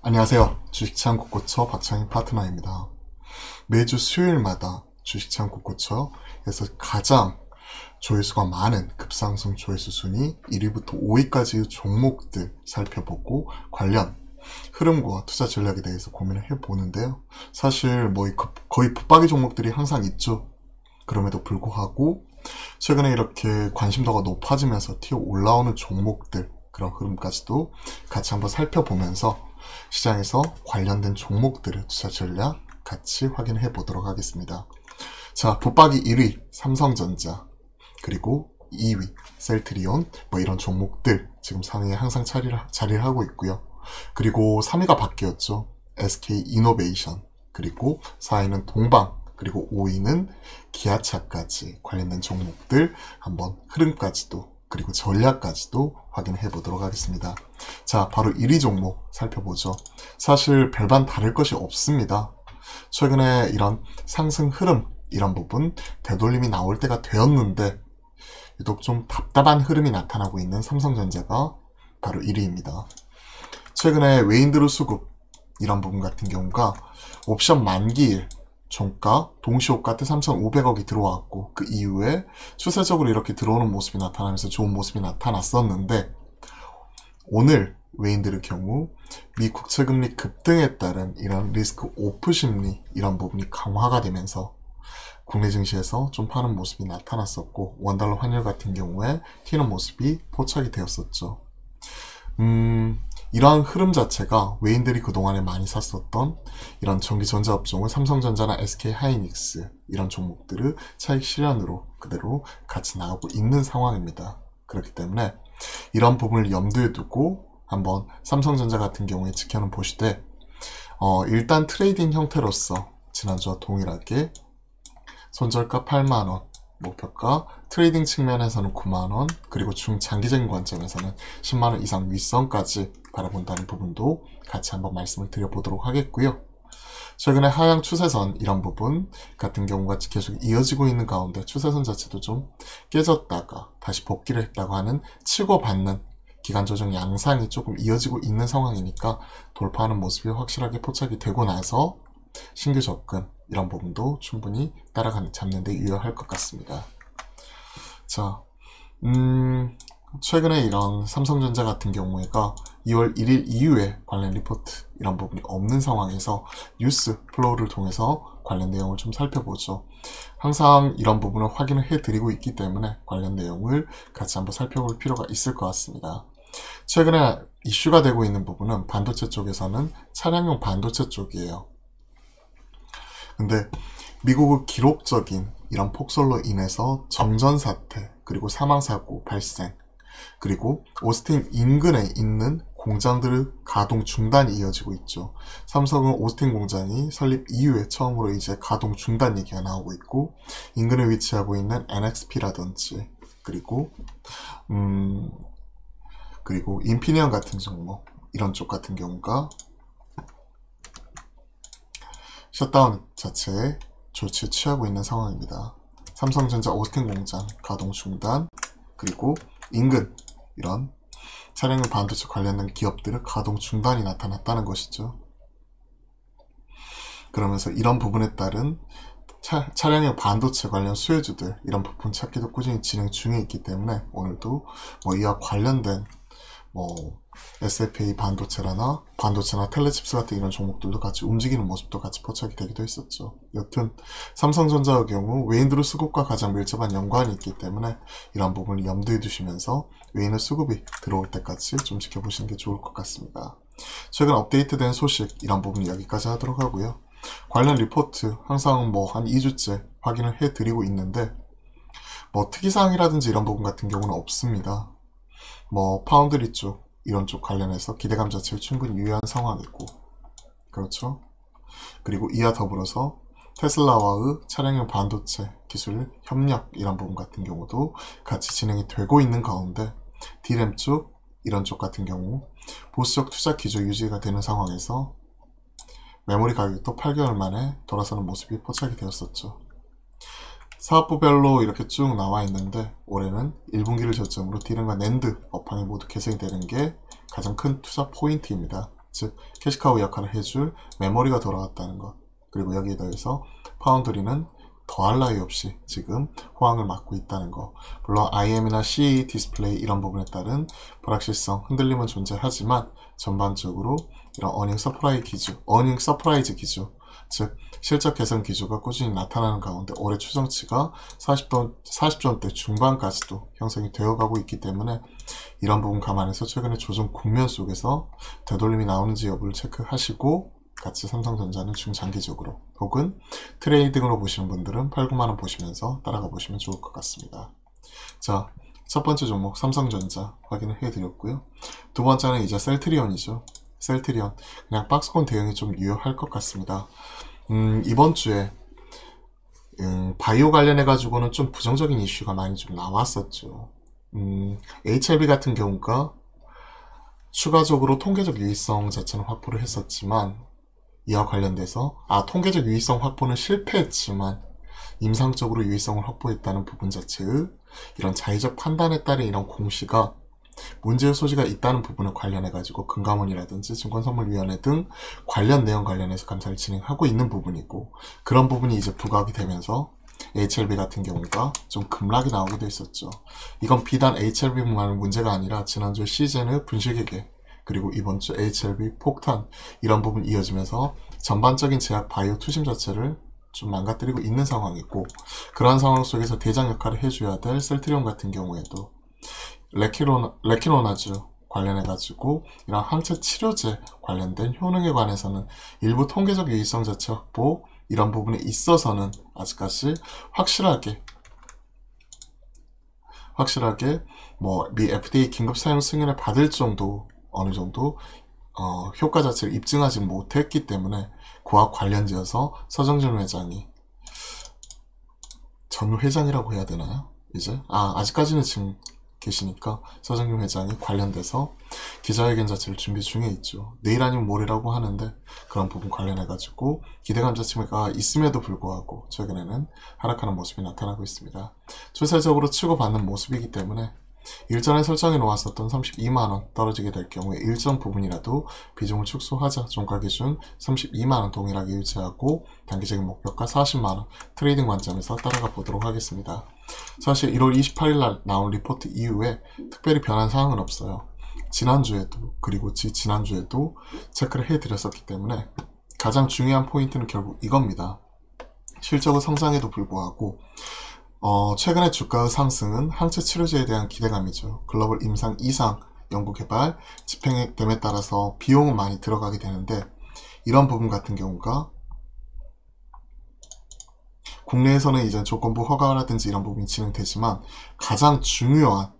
안녕하세요. 주식창 국고처 박창희 파트너입니다. 매주 수요일마다 주식창 국고처에서 가장 조회수가 많은 급상승 조회수 순위 1위부터 5위까지의 종목들 살펴보고 관련 흐름과 투자 전략에 대해서 고민을 해보는데요. 사실 거의 붙박이 종목들이 항상 있죠. 그럼에도 불구하고 최근에 이렇게 관심도가 높아지면서 튀어 올라오는 종목들, 그런 흐름까지도 같이 한번 살펴보면서 시장에서 관련된 종목들의 투자 전략 같이 확인해 보도록 하겠습니다. 자, 붙박이 1위 삼성전자, 그리고 2위 셀트리온, 이런 종목들 지금 상위에 항상 자리를 하고 있고요. 그리고 3위가 바뀌었죠. SK이노베이션, 그리고 4위는 동방, 그리고 5위는 기아차까지 관련된 종목들 한번 흐름까지도 그리고 전략까지도 확인해 보도록 하겠습니다. 자, 바로 1위 종목 살펴보죠. 사실 별반 다를 것이 없습니다. 최근에 이런 상승 흐름, 이런 부분 되돌림이 나올 때가 되었는데 유독 좀 답답한 흐름이 나타나고 있는 삼성전자가 바로 1위입니다. 최근에 외인드루 수급, 이런 부분 같은 경우가 옵션 만기일 종가 동시호가 때 3,500억이 들어왔고, 그 이후에 추세적으로 이렇게 들어오는 모습이 나타나면서 좋은 모습이 나타났었는데, 오늘 외인들의 경우 미 국채금리 급등에 따른 이런 리스크 오프 심리, 이런 부분이 강화가 되면서 국내 증시에서 좀 파는 모습이 나타났었고, 원달러 환율 같은 경우에 튀는 모습이 포착이 되었었죠. 이러한 흐름 자체가 외인들이 그동안에 많이 샀었던 이런 전기전자 업종을 삼성전자나 SK하이닉스, 이런 종목들을 차익 실현으로 그대로 같이 나가고 있는 상황입니다. 그렇기 때문에 이런 부분을 염두에 두고 한번 삼성전자 같은 경우에 지켜는 보시되, 일단 트레이딩 형태로서 지난주와 동일하게 손절가 8만원, 목표가 트레이딩 측면에서는 9만원, 그리고 중장기적인 관점에서는 10만원 이상 윗선까지 바라본다는 부분도 같이 한번 말씀을 드려보도록 하겠고요. 최근에 하향 추세선, 이런 부분 같은 경우가 계속 이어지고 있는 가운데 추세선 자체도 좀 깨졌다가 다시 복귀를 했다고 하는 치고받는 기간 조정 양상이 조금 이어지고 있는 상황이니까 돌파하는 모습이 확실하게 포착이 되고 나서 신규 접근, 이런 부분도 충분히 잡는 데 유효할 것 같습니다. 자, 최근에 이런 삼성전자 같은 경우에가 2월 1일 이후에 관련 리포트, 이런 부분이 없는 상황에서 뉴스 플로우를 통해서 관련 내용을 좀 살펴보죠. 항상 이런 부분을 확인을 해드리고 있기 때문에 관련 내용을 같이 한번 살펴볼 필요가 있을 것 같습니다. 최근에 이슈가 되고 있는 부분은 반도체 쪽에서는 차량용 반도체 쪽이에요. 근데 미국의 기록적인 이런 폭설로 인해서 정전 사태, 그리고 사망사고 발생, 그리고 오스틴 인근에 있는 공장들의 가동 중단이 이어지고 있죠. 삼성은 오스틴 공장이 설립 이후에 처음으로 이제 가동 중단 얘기가 나오고 있고, 인근에 위치하고 있는 NXP라든지 그리고 인피니언 같은 종목, 이런 쪽 같은 경우가 셧다운 자체에 조치에 취하고 있는 상황입니다. 삼성전자 오스틴 공장 가동 중단, 그리고 인근 이런 차량용 반도체 관련된 기업들의 가동 중단이 나타났다는 것이죠. 그러면서 이런 부분에 따른 차량용 반도체 관련 수혜주들, 이런 부품 찾기도 꾸준히 진행 중에 있기 때문에 오늘도 이와 관련된 SFA 반도체나 텔레칩스 같은 이런 종목들도 같이 움직이는 모습도 같이 포착이 되기도 했었죠. 여튼 삼성전자의 경우 외인들의 수급과 가장 밀접한 연관이 있기 때문에 이런 부분을 염두에 두시면서 외인의 수급이 들어올 때까지 좀 지켜보시는 게 좋을 것 같습니다. 최근 업데이트된 소식, 이런 부분 여기까지 하도록 하고요. 관련 리포트 항상 한 2주째 확인을 해드리고 있는데 특이사항이라든지 이런 부분 같은 경우는 없습니다. 파운드리 쪽, 이런 쪽 관련해서 기대감 자체를 충분히 유효한 상황이고, 그렇죠. 그리고 이와 더불어서 테슬라와의 차량용 반도체 기술 협력, 이런 부분 같은 경우도 같이 진행이 되고 있는 가운데 D램 쪽, 이런 쪽 같은 경우 보수적 투자 기조 유지가 되는 상황에서 메모리 가격도 8개월 만에 돌아서는 모습이 포착이 되었었죠. 사업부별로 이렇게 쭉 나와 있는데 올해는 1분기를 저점으로 D램과 낸드 업황이 모두 개선이 되는 게 가장 큰 투자 포인트입니다. 즉 캐시카우 역할을 해줄 메모리가 돌아왔다는 것, 그리고 여기에 더해서 파운드리는 더할 나위 없이 지금 호황을 맞고 있다는 거. 물론 IM이나 CE 디스플레이 이런 부분에 따른 불확실성, 흔들림은 존재하지만 전반적으로 이런 어닝 서프라이즈 기조, 즉 실적 개선 기조가 꾸준히 나타나는 가운데 올해 추정치가 40조원대 중반까지도 형성이 되어가고 있기 때문에 이런 부분 감안해서 최근에 조정 국면 속에서 되돌림이 나오는지 여부를 체크하시고 같이 삼성전자는 중장기적으로 혹은 트레이딩으로 보시는 분들은 8, 9만원 보시면서 따라가 보시면 좋을 것 같습니다. 자, 첫 번째 종목 삼성전자 확인을 해드렸고요. 두 번째는 이제 셀트리온이죠. 셀트리온 그냥 박스권 대응이 좀 유효할 것 같습니다. 이번 주에 바이오 관련해 가지고는 좀 부정적인 이슈가 많이 좀 나왔었죠. HLB 같은 경우가 추가적으로 통계적 유의성 자체는 확보를 했었지만 이와 관련돼서 통계적 유의성 확보는 실패했지만 임상적으로 유의성을 확보했다는 부분 자체의 이런 자의적 판단에 따른 이런 공시가 문제의 소지가 있다는 부분에 관련해가지고 금감원이라든지 증권선물위원회 등 관련 내용 관련해서 감사를 진행하고 있는 부분이고, 그런 부분이 이제 부각이 되면서 HLB 같은 경우가 좀 급락이 나오기도 했었죠. 이건 비단 HLB만 문제가 아니라 지난주 시즌의 분식회계 그리고 이번 주 HLB 폭탄 이런 부분 이어지면서 전반적인 제약 바이오 투심 자체를 좀 망가뜨리고 있는 상황이고, 그러한 상황 속에서 대장 역할을 해줘야 될 셀트리온 같은 경우에도 레키노나즈 관련해가지고 이런 항체 치료제 관련된 효능에 관해서는 일부 통계적 유의성 자체 확보 이런 부분에 있어서는 아직까지 확실하게 미 FDA 긴급 사용 승인을 받을 정도 어느 정도 효과 자체를 입증하지 못했기 때문에 그와 관련지어서 서정준 회장이 전 회장이라고 해야 되나요? 이제 아직까지는 지금 계시니까 서정준 회장이 관련돼서 기자회견 자체를 준비 중에 있죠. 내일 아니면 모레라고 하는데 그런 부분 관련해가지고 기대감 자체가 있음에도 불구하고 최근에는 하락하는 모습이 나타나고 있습니다. 추세적으로 치고받는 모습이기 때문에 일전에 설정해 놓았었던 32만원 떨어지게 될 경우에 일정 부분이라도 비중을 축소하자 종가 기준 32만원 동일하게 유지하고 단기적인 목표가 40만원 트레이딩 관점에서 따라가 보도록 하겠습니다. 사실 1월 28일 나온 리포트 이후에 특별히 변한 사항은 없어요. 지난주에도 그리고 지난주에도 체크를 해드렸었기 때문에 가장 중요한 포인트는 결국 이겁니다. 실적의 성장에도 불구하고 최근의 주가의 상승은 항체 치료제에 대한 기대감이죠. 글로벌 임상 이상 연구개발 집행됨에 따라서 비용은 많이 들어가게 되는데 이런 부분 같은 경우가 국내에서는 이제 조건부 허가라든지 이런 부분이 진행되지만 가장 중요한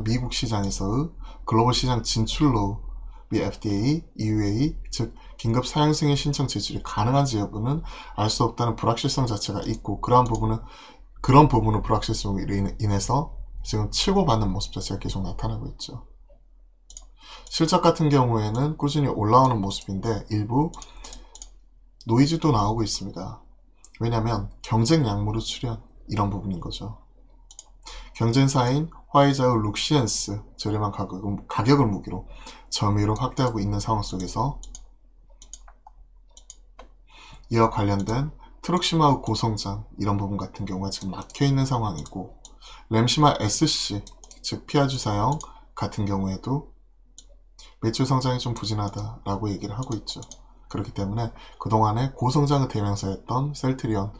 미국 시장에서의 글로벌 시장 진출로 미 FDA, EUA 즉 긴급 사용 승인 신청 제출이 가능한지 여부는 알 수 없다는 불확실성 자체가 있고, 그런 부분의 불확실성으로 인해서 지금 치고받는 모습 자체가 계속 나타나고 있죠. 실적 같은 경우에는 꾸준히 올라오는 모습인데 일부 노이즈도 나오고 있습니다. 왜냐하면 경쟁 약물의 출현 이런 부분인 거죠. 경쟁사인 화이자의 룩시엔스 저렴한 가격을 무기로 점유율을 확대하고 있는 상황 속에서 이와 관련된 트룩시마의 고성장 이런 부분 같은 경우가 지금 막혀있는 상황이고, 램시마 SC 즉 피아주사형 같은 경우에도 매출 성장이 좀 부진하다라고 얘기를 하고 있죠. 그렇기 때문에 그동안에 고성장의 대명사였던 셀트리온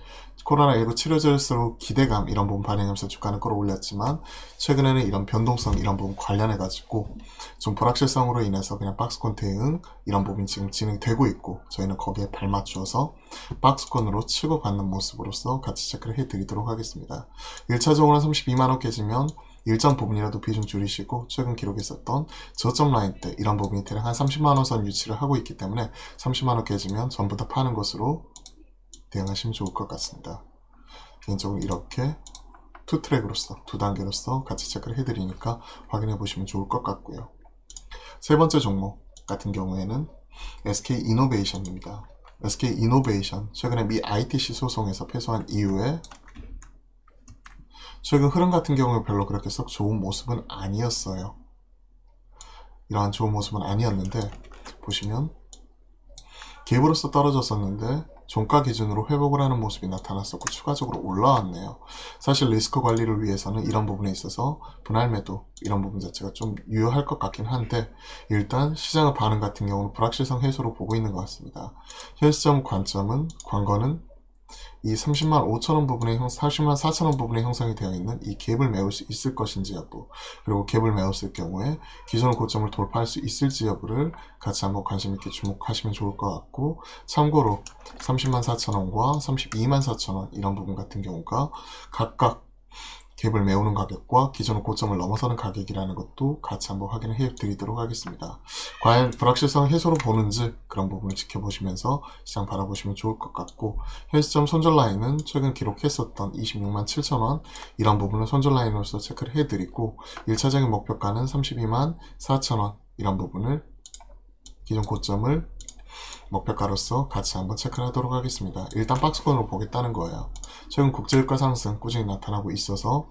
코로나19 치료제일수록 기대감 이런 부분 반영하면서 주가는 끌어올렸지만 최근에는 이런 변동성 이런 부분 관련해가지고 좀 불확실성으로 인해서 그냥 박스권 대응 이런 부분이 지금 진행되고 있고, 저희는 거기에 발맞추어서 박스권으로 치고 받는 모습으로서 같이 체크를 해드리도록 하겠습니다. 1차적으로 32만원 깨지면 일정 부분이라도 비중 줄이시고 최근 기록했었던 저점 라인 때 이런 부분이 대략 한 30만원 선 유치를 하고 있기 때문에 30만원 깨지면 전부 다 파는 것으로 대응하시면 좋을 것 같습니다. 개인적으로 이렇게 투 트랙으로서 두 단계로서 같이 체크를 해드리니까 확인해 보시면 좋을 것 같고요. 세 번째 종목 같은 경우에는 SK이노베이션입니다. SK이노베이션 최근에 미 ITC 소송에서 패소한 이후에 최근 흐름 같은 경우에 별로 그렇게 썩 좋은 모습은 아니었어요. 이러한 좋은 모습은 아니었는데 보시면 갭으로서 떨어졌었는데 종가 기준으로 회복을 하는 모습이 나타났었고 추가적으로 올라왔네요. 사실 리스크 관리를 위해서는 이런 부분에 있어서 분할 매도 이런 부분 자체가 좀 유효할 것 같긴 한데 일단 시장의 반응 같은 경우는 불확실성 해소로 보고 있는 것 같습니다. 현 시점 관건은 이 30만 5천원 부분에 30만 4천원 부분에 형성이 되어 있는 이 갭을 메울 수 있을 것인지 여부, 그리고 갭을 메웠을 경우에 기존의 고점을 돌파할 수 있을지 여부를 같이 한번 관심 있게 주목하시면 좋을 것 같고, 참고로 30만 4천원과 32만 4천원 이런 부분 같은 경우가 각각 갭을 메우는 가격과 기존의 고점을 넘어서는 가격이라는 것도 같이 한번 확인을 해 드리도록 하겠습니다. 과연 불확실성 해소로 보는지 그런 부분을 지켜보시면서 시장 바라보시면 좋을 것 같고, 현 시점 손절 라인은 최근 기록했었던 26만 7천원 이런 부분을 손절 라인으로서 체크를 해드리고, 1차적인 목표가는 32만 4천원 이런 부분을 기존 고점을 목표가로서 같이 한번 체크를 하도록 하겠습니다. 일단 박스권으로 보겠다는 거예요. 최근 국제유가 상승 꾸준히 나타나고 있어서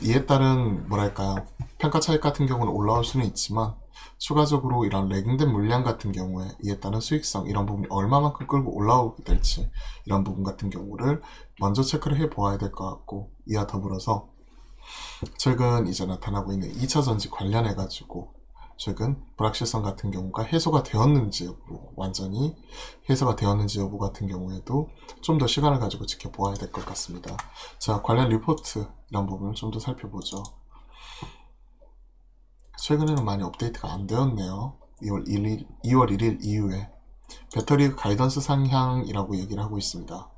이에 따른 뭐랄까요, 평가 차익 같은 경우는 올라올 수는 있지만 추가적으로 이런 레깅된 물량 같은 경우에 이에 따른 수익성 이런 부분이 얼마만큼 끌고 올라오게 될지 이런 부분 같은 경우를 먼저 체크를 해 보아야 될 것 같고, 이와 더불어서 최근 이제 나타나고 있는 2차전지 관련해 가지고 최근 불확실성 같은 경우가 해소가 되었는지 여부, 완전히 해소가 되었는지 여부 같은 경우에도 좀 더 시간을 가지고 지켜보아야 될 것 같습니다. 자, 관련 리포트 이런 부분을 좀 더 살펴보죠. 최근에는 많이 업데이트가 안 되었네요. 2월 1일 이후에 배터리 가이던스 상향이라고 얘기를 하고 있습니다.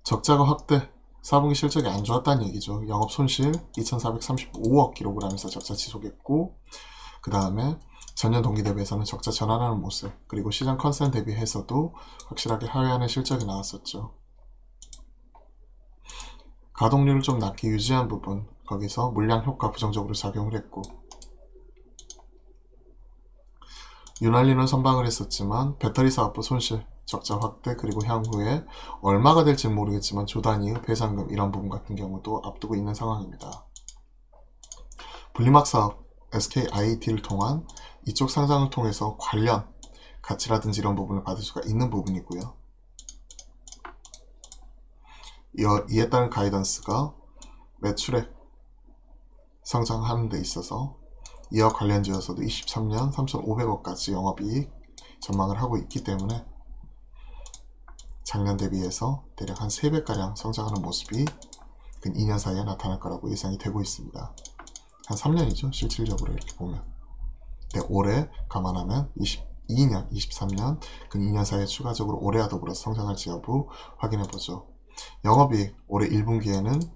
적자가 확대, 4분기 실적이 안 좋았다는 얘기죠. 영업 손실 2,435억 기록을 하면서 적자 지속했고, 그 다음에 전년 동기 대비해서는 적자 전환하는 모습, 그리고 시장 컨센 대비해서도 확실하게 하회하는 실적이 나왔었죠. 가동률을 좀 낮게 유지한 부분, 거기서 물량 효과 부정적으로 작용을 했고, 윤활유는 선방을 했었지만 배터리 사업부 손실, 적자 확대, 그리고 향후에 얼마가 될지는 모르겠지만 조단위의 배상금 이런 부분 같은 경우도 앞두고 있는 상황입니다. 분리막 사업 SKIT를 통한 이쪽 상장을 통해서 관련 가치라든지 이런 부분을 받을 수가 있는 부분이고요. 이에 따른 가이던스가 매출액 성장하는 데 있어서 이와 관련지어서도 23년 3,500억까지 영업이익 전망을 하고 있기 때문에 작년 대비해서 대략 한 3배가량 성장하는 모습이 근 2년 사이에 나타날 거라고 예상이 되고 있습니다. 한 3년이죠, 실질적으로 이렇게 보면. 네, 올해 감안하면 22년, 23년 근 2년 사이에 추가적으로 올해와 더불어 성장할지 여부 확인해보죠. 영업이익 올해 1분기에는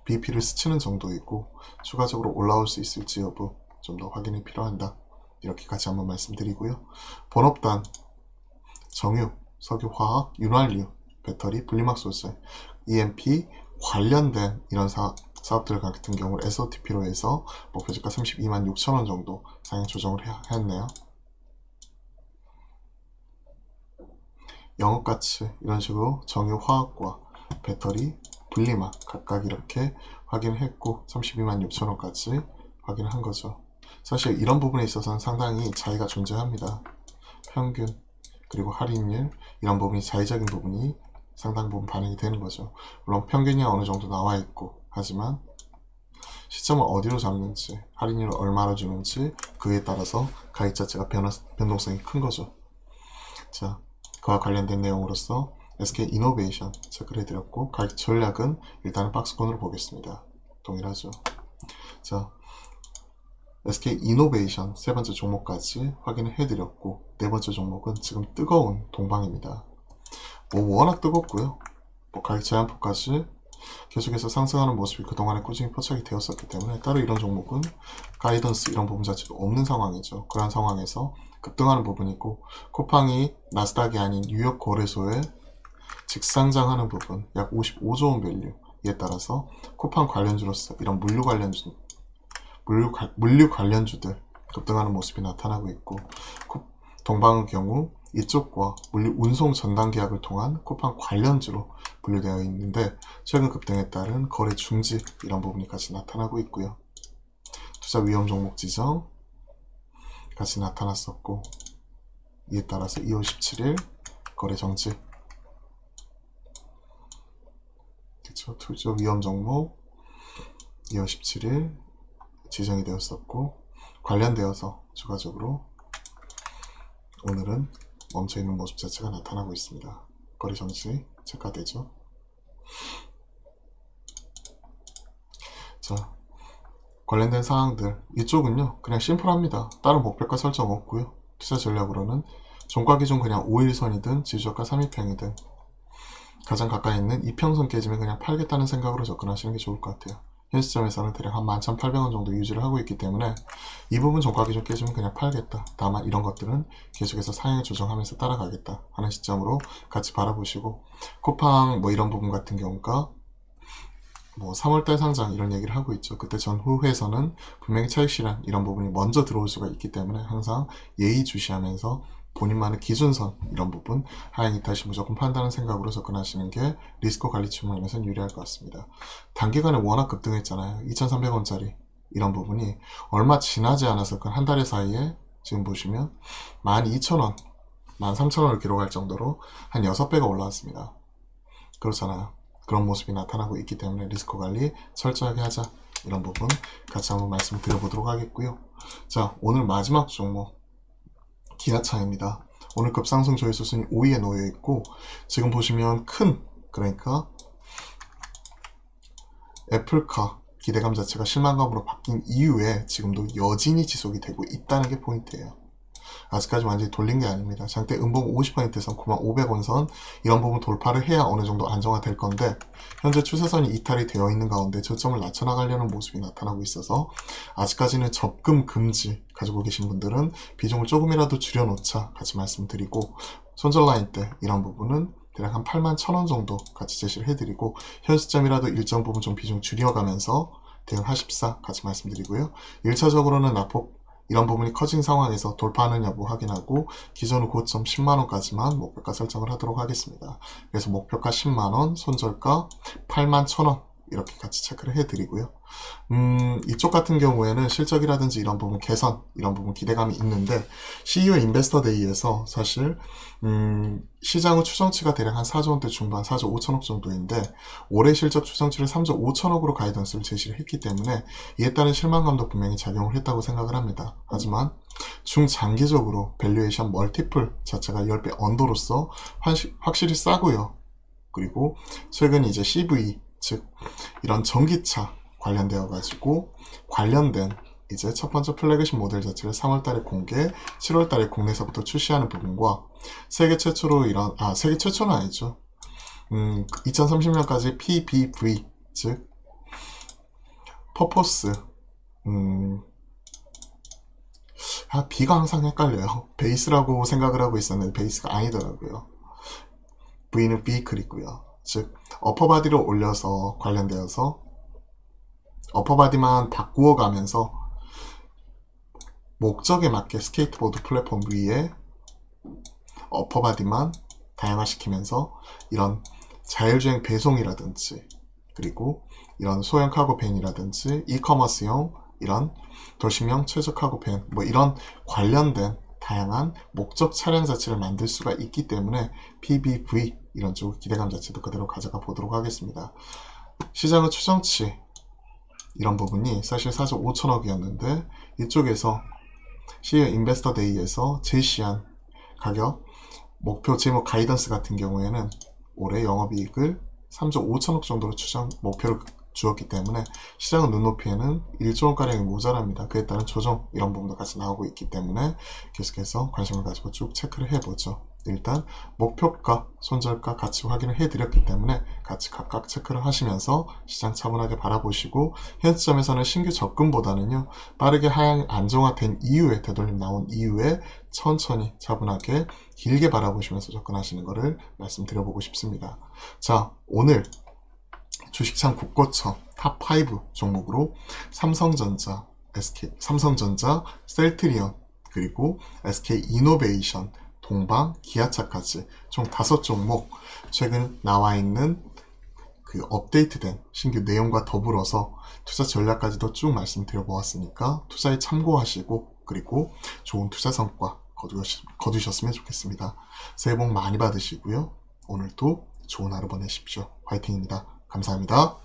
BP를 스치는 정도이고 추가적으로 올라올 수 있을지 여부 좀 더 확인이 필요한다, 이렇게 같이 한번 말씀드리고요. 본업단 정유, 석유화학, 윤활유, 배터리, 분리막 소재, EMP 관련된 이런 사업들 같은 경우를 SOTP로 해서 목표주가 32만 6천원 정도 상향 조정을 했네요. 영업가치 이런 식으로 정유화학과 배터리, 분리막 각각 이렇게 확인을 했고 32만 6천원까지 확인을 한 거죠. 사실 이런 부분에 있어서는 상당히 차이가 존재합니다. 평균 그리고 할인율 이런 부분이 차이적인 부분이 상당 부분 반영이 되는 거죠. 물론 평균이 어느 정도 나와 있고, 하지만 시점을 어디로 잡는지, 할인율을 얼마로 주는지 그에 따라서 가격 자체가 변동성이 큰 거죠. 자, 그와 관련된 내용으로서 SK 이노베이션 체크를 해드렸고, 가격 전략은 일단은 박스권으로 보겠습니다. 동일하죠. 자, SK 이노베이션 세 번째 종목까지 확인을 해드렸고, 네 번째 종목은 지금 뜨거운 동방입니다. 워낙 뜨겁고요. 가격 제한폭까지 계속해서 상승하는 모습이 그동안에 꾸준히 포착이 되었었기 때문에 따로 이런 종목은 가이던스 이런 부분 자체도 없는 상황이죠. 그런 상황에서 급등하는 부분이고, 쿠팡이 나스닥이 아닌 뉴욕 거래소에 직상장하는 부분 약 55조원 밸류, 이에 따라서 쿠팡 관련주로서 이런 물류 관련주들 급등하는 모습이 나타나고 있고, 동방의 경우 이쪽과 물류 운송 전담 계약을 통한 쿠팡 관련주로 분류되어 있는데 최근 급등에 따른 거래 중지 이런 부분이 같이 나타나고 있고요. 투자 위험 종목 지정, 같이 나타났었고, 이에 따라서 2월 17일 거래 정지. 그쵸? 투자 위험 종목 2월 17일 지정이 되었었고, 관련되어서 추가적으로 오늘은 멈춰있는 모습 자체가 나타나고 있습니다. 거래 정지 체크되죠. 자, 관련된 사항들 이쪽은요 그냥 심플합니다. 다른 목표가 설정 없고요. 투자 전략으로는 종가 기준 그냥 5일선이든 지수저가 3일평이든 가장 가까이 있는 이평선 깨지면 그냥 팔겠다는 생각으로 접근하시는 게 좋을 것 같아요. 현 시점에서는 대략 한 11,800원 정도 유지를 하고 있기 때문에 이 부분 종가 기준 깨지면 그냥 팔겠다. 다만 이런 것들은 계속해서 상향 조정하면서 따라가겠다 하는 시점으로 같이 바라보시고, 쿠팡 뭐 이런 부분 같은 경우가 뭐 3월달 상장 이런 얘기를 하고 있죠. 그때 전후에서는 분명히 차익 실현 이런 부분이 먼저 들어올 수가 있기 때문에 항상 예의주시하면서 본인만의 기준선 이런 부분 하향 이탈시 무조건 판다는 생각으로 접근하시는 게 리스크 관리 측면에서는 유리할 것 같습니다. 단기간에 워낙 급등했잖아요. 2,300원짜리 이런 부분이 얼마 지나지 않아서 그 한 달 사이에 지금 보시면 12,000원, 13,000원을 기록할 정도로 한 6배가 올라왔습니다. 그렇잖아요. 그런 모습이 나타나고 있기 때문에 리스크 관리 철저하게 하자, 이런 부분 같이 한번 말씀드려보도록 하겠고요. 자, 오늘 마지막 종목 기아차입니다. 오늘 급상승 조회수 순위 5위에 놓여있고, 지금 보시면 그러니까 애플카 기대감 자체가 실망감으로 바뀐 이후에 지금도 여진이 지속이 되고 있다는 게 포인트예요. 아직까지 완전히 돌린 게 아닙니다. 장대 음봉 50%선 9500원 선 이런 부분 돌파를 해야 어느 정도 안정화 될 건데, 현재 추세선이 이탈이 되어 있는 가운데 저점을 낮춰나가려는 모습이 나타나고 있어서 아직까지는 접근 금지 가지고 계신 분들은 비중을 조금이라도 줄여놓자 같이 말씀드리고, 손절 라인 때 이런 부분은 대략 한 81,000원 정도 같이 제시를 해드리고, 현 시점이라도 일정 부분 좀 비중 줄여가면서 대응하십사 같이 말씀드리고요. 1차적으로는 낙폭 이런 부분이 커진 상황에서 돌파하는 여부 확인하고 기존 후 고점 10만원까지만 목표가 설정을 하도록 하겠습니다. 그래서 목표가 10만원, 손절가 81,000원 이렇게 같이 체크를 해드리고요. 이쪽 같은 경우에는 실적이라든지 이런 부분 개선, 이런 부분 기대감이 있는데, CEO 인베스터 데이에서 사실 시장 후 추정치가 대략 한 4조 원대 중반, 4조 5천억 정도인데 올해 실적 추정치를 3조 5천억으로 가이던스를 제시를 했기 때문에 이에 따른 실망감도 분명히 작용을 했다고 생각을 합니다. 하지만 중장기적으로 밸류에이션 멀티플 자체가 10배 언더로서 확실히 싸고요. 그리고 최근 이제 CV, 즉 이런 전기차 관련되어 가지고 관련된 이제 첫 번째 플래그십 모델 자체를 3월달에 공개, 7월달에 국내에서부터 출시하는 부분과 세계 최초로 세계 최초는 아니죠. 2030년까지 PBV, 즉 퍼포스, B가 항상 헷갈려요. 베이스라고 생각을 하고 있었는데 베이스가 아니더라고요. V는 비클이고요. 즉 어퍼바디로 올려서 관련되어서 어퍼바디만 바꾸어 가면서 목적에 맞게 스케이트보드 플랫폼 위에 어퍼바디만 다양화시키면서 이런 자율주행 배송이라든지 그리고 이런 소형 카고밴이라든지 이커머스용 이런 도심형 최저 카고밴 뭐 이런 관련된 다양한 목적 차량 자체를 만들 수가 있기 때문에 PBV 이런 쪽 기대감 자체도 그대로 가져가 보도록 하겠습니다. 시장의 추정치 이런 부분이 사실 4조 5천억이었는데 이쪽에서 CEO 인베스터 데이에서 제시한 가격 목표 제목 가이던스 같은 경우에는 올해 영업이익을 3조 5천억 정도로 추정 목표를 주었기 때문에 시장의 눈높이에는 1조 원가량이 모자랍니다. 그에 따른 조정 이런 부분도 같이 나오고 있기 때문에 계속해서 관심을 가지고 쭉 체크를 해보죠. 일단 목표가, 손절가 같이 확인을 해드렸기 때문에 같이 각각 체크를 하시면서 시장 차분하게 바라보시고, 현 시점에서는 신규 접근보다는요 빠르게 하향 안정화된 이후에 되돌림 나온 이후에 천천히 차분하게 길게 바라보시면서 접근하시는 것을 말씀드려보고 싶습니다. 자, 오늘 주식창 국고청 탑5 종목으로 삼성전자, 셀트리온, 그리고 SK이노베이션, 동방, 기아차까지 총 5종목 최근 나와있는 그 업데이트된 신규 내용과 더불어서 투자 전략까지도 쭉 말씀드려 보았으니까 투자에 참고하시고 그리고 좋은 투자 성과 거두셨으면 좋겠습니다. 새해 복 많이 받으시고요. 오늘도 좋은 하루 보내십시오. 화이팅입니다. 감사합니다.